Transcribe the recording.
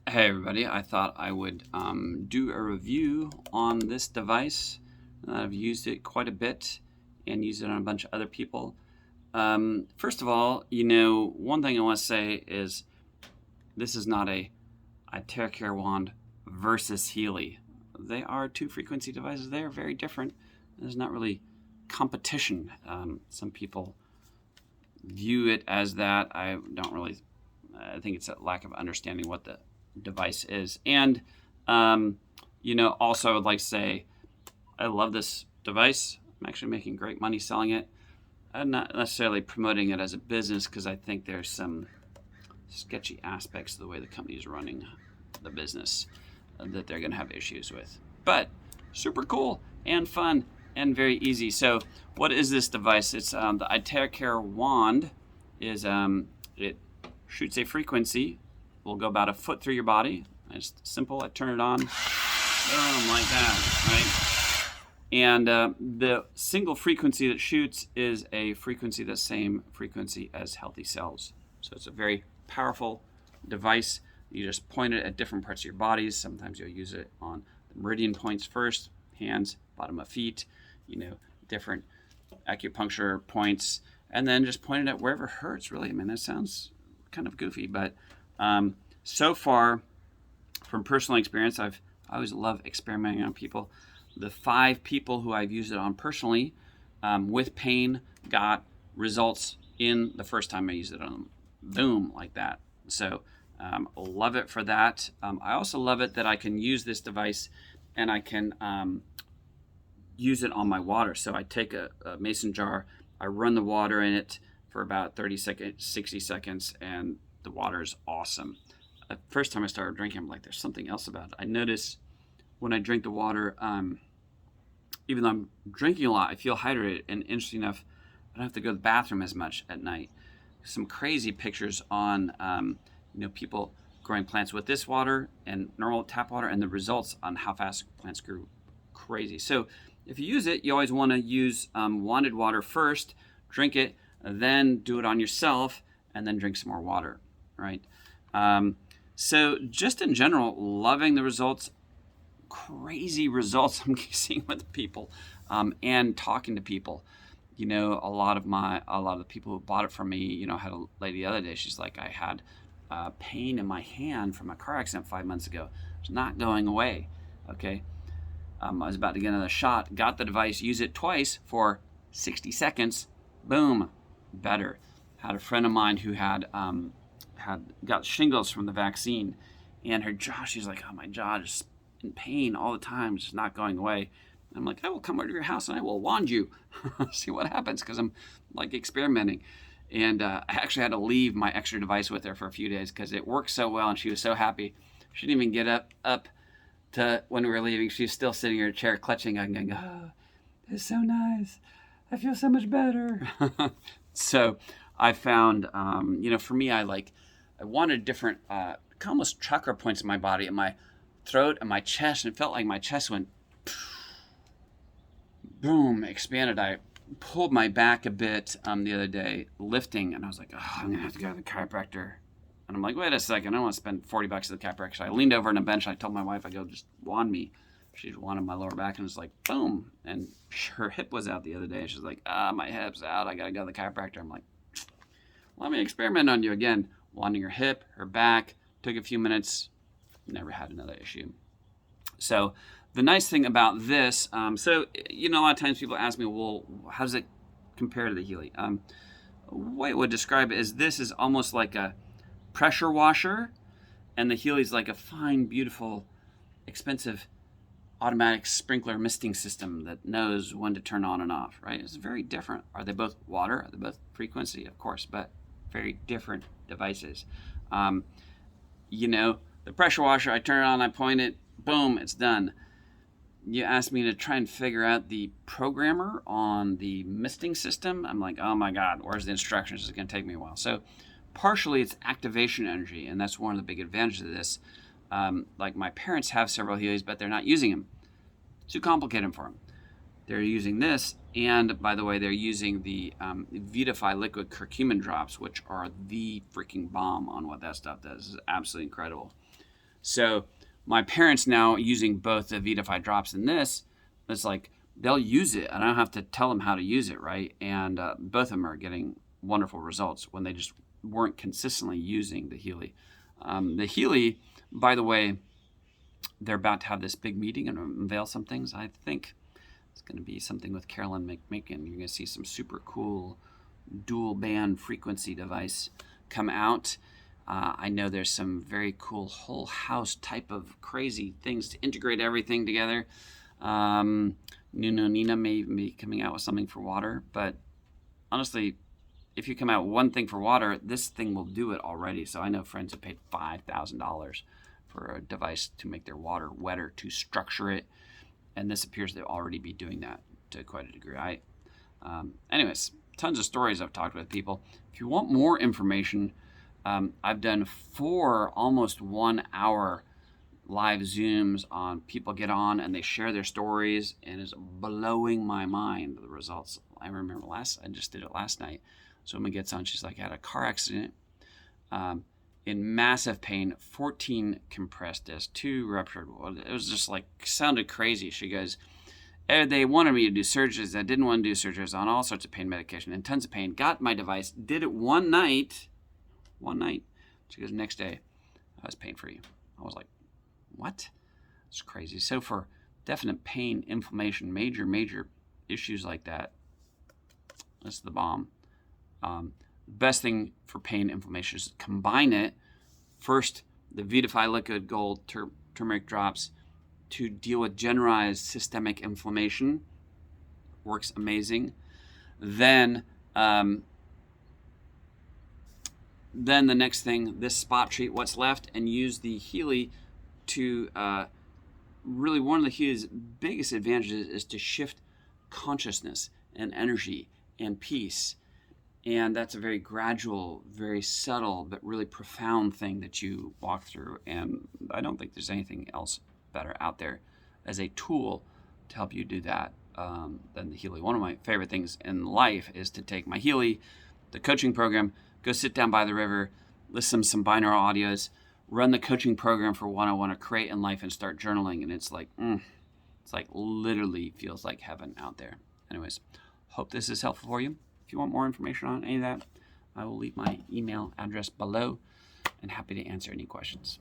Hey everybody, I thought I would do a review on this device. I've used it quite a bit and used it on a bunch of other people. First of all, one thing I want to say is this is not a iTeraCare wand versus Healy. They are two frequency devices. They are very different. There's not really competition. Some people view it as that. I don't really. I think it's a lack of understanding what the device is. And, also I would like to say I love this device. I'm actually making great money selling it. I'm not necessarily promoting it as a business because I think there's some sketchy aspects of the way the company is running the business that they're going to have issues with. But super cool and fun and very easy. So what is this device? It's the iTeraCare wand. It shoots a frequency. Will go about a foot through your body. It's simple. I turn it on, boom, like that, right? And the single frequency that shoots is a frequency, the same frequency as healthy cells. So it's a very powerful device. You just point it at different parts of your bodies. Sometimes you'll use it on the meridian points first, hands, bottom of feet, different acupuncture points, and then just point it at wherever hurts, really. I mean, that sounds kind of goofy, but so far, from personal experience, I always love experimenting on people. The 5 people who I've used it on personally with pain got results in the first time I used it on them. Boom, like that. So love it for that. I also love it that I can use this device and I can use it on my water. So I take a mason jar, I run the water in it for about 30 seconds, 60 seconds, and the water is awesome. The first time I started drinking, I'm like, there's something else about it. I notice when I drink the water, even though I'm drinking a lot, I feel hydrated. And interesting enough, I don't have to go to the bathroom as much at night. Some crazy pictures on, people growing plants with this water and normal tap water, and the results on how fast plants grew, crazy. So if you use it, you always want to use wanded water first, drink it, then do it on yourself, and then drink some more water, right? So just in general, loving the results, crazy results I'm seeing with people, and talking to people. A lot of the people who bought it from me, I had a lady the other day, she's like, I had pain in my hand from a car accident 5 months ago. It's not going away, okay? I was about to get another shot, got the device, used it twice for 60 seconds, boom, better. Had a friend of mine who had got shingles from the vaccine, and her jaw, she's like, oh, my jaw is in pain all the time, it's just not going away. I'm like, I will come over to your house and I will wand you, see what happens, because I'm like experimenting. And I actually had to leave my extra device with her for a few days because it worked so well, and she was so happy. She didn't even get up to when we were leaving. She was still sitting in her chair clutching and going, oh, it's so nice. I feel so much better. So I found, for me, I wanted different, almost chakra points in my body, in my throat and my chest, and it felt like my chest went boom, expanded. I pulled my back a bit the other day lifting, and I was like, oh, I'm gonna have to go to the chiropractor. And I'm like, wait a second, I don't want to spend $40 at the chiropractor. So I leaned over on a bench, and I told my wife, I go, just wand me. She wanded my lower back, and it was like, boom. And her hip was out the other day. She's like, my hip's out, I gotta go to the chiropractor. I'm like, let me experiment on you again. Wanding her hip, her back, took a few minutes, never had another issue. So the nice thing about this, a lot of times people ask me, well, how does it compare to the Healy? The way I would describe it is this is almost like a pressure washer, and the Healy's like a fine, beautiful, expensive automatic sprinkler misting system that knows when to turn on and off, right? It's very different. Are they both water? Are they both frequency? Of course, but very different devices. The pressure washer, I turn it on, I point it, boom, it's done. You asked me to try and figure out the programmer on the misting system. I'm like, oh my God, where's the instructions? It's going to take me a while. So partially it's activation energy, and that's one of the big advantages of this. Like my parents have several Healys, but they're not using them. Too complicated for them. They're using this, and by the way, they're using the Vitify liquid curcumin drops, which are the freaking bomb on what that stuff does. It's absolutely incredible. So my parents now using both the Vitify drops and this, it's like they'll use it. I don't have to tell them how to use it, right? And both of them are getting wonderful results when they just weren't consistently using the Healy. The Healy, by the way, they're about to have this big meeting and unveil some things. I think it's going to be something with Carolyn McMakin. You're going to see some super cool dual band frequency device come out. I know there's some very cool whole house type of crazy things to integrate everything together. Nina may be coming out with something for water, but honestly, if you come out one thing for water, this thing will do it already. So I know friends have paid $5,000 for a device to make their water wetter, to structure it, and this appears to already be doing that to quite a degree. Anyways, tons of stories I've talked with people. If you want more information, I've done 4 almost 1 hour live Zooms on people get on and they share their stories, and it's blowing my mind, the results. I remember I just did it last night. So woman gets on, she's like, I had a car accident, in massive pain, 14 compressed discs, 2 ruptured. It was just like, sounded crazy. She goes, they wanted me to do surgeries. I didn't want to do surgeries, on all sorts of pain medication and tons of pain. Got my device, did it one night. She goes, next day, I was pain-free. I was like, what? It's crazy. So for definite pain, inflammation, major issues like that, that's the bomb. Best thing for pain, inflammation is combine it. First, the Vitify Liquid Gold turmeric drops to deal with generalized systemic inflammation. Works amazing. Then the next thing, this spot treat what's left and use the Healy to really, one of the Healy's biggest advantages is to shift consciousness and energy and peace. And that's a very gradual, very subtle, but really profound thing that you walk through. And I don't think there's anything else better out there as a tool to help you do that than the Healy. One of my favorite things in life is to take my Healy, the coaching program, go sit down by the river, listen to some binaural audios, run the coaching program for what I want to create in life, and start journaling. And it's like literally feels like heaven out there. Anyways, hope this is helpful for you. If you want more information on any of that, I will leave my email address below and happy to answer any questions.